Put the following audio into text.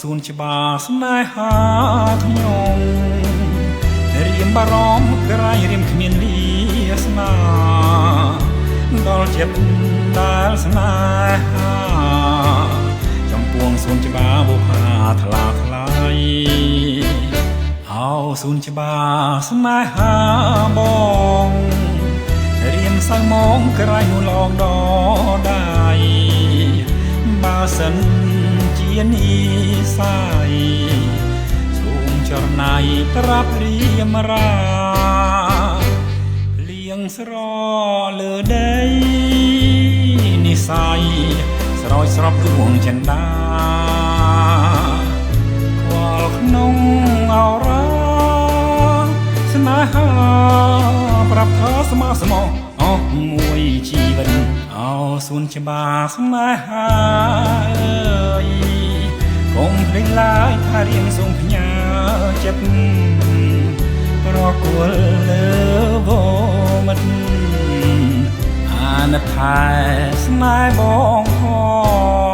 សួនច្បារស្នេហាខ្ញុំរៀមបារម្ភក្រៃរៀមគ្មានលាស្នាដល់ចិត្តដែលស្នេហាចំពោះសួនច្បារបុផាថ្លាថ្លៃសួនច្បារស្នេហាបងរៀមសៅមងក្រៃនោះឡងដល់ដៃបើសិនជានីសាយសូមចរណៃត្រាប់រៀមរាលៀងស្រលើដីនិសាយស្រោចស្រពដួងចិន្តាខ្វល់ក្នុងអរ៉ាស្នេហាប្រាប់ថាស្មោះស្មោះអស់មួយជីវិតសួនច្បារស្នេហាអើយកុំភ្លេចឡើយថារៀងសូមផ្ញើចិត្តប្រគល់លើវមិត្តអាណិតថែស្នេហ៍បងផង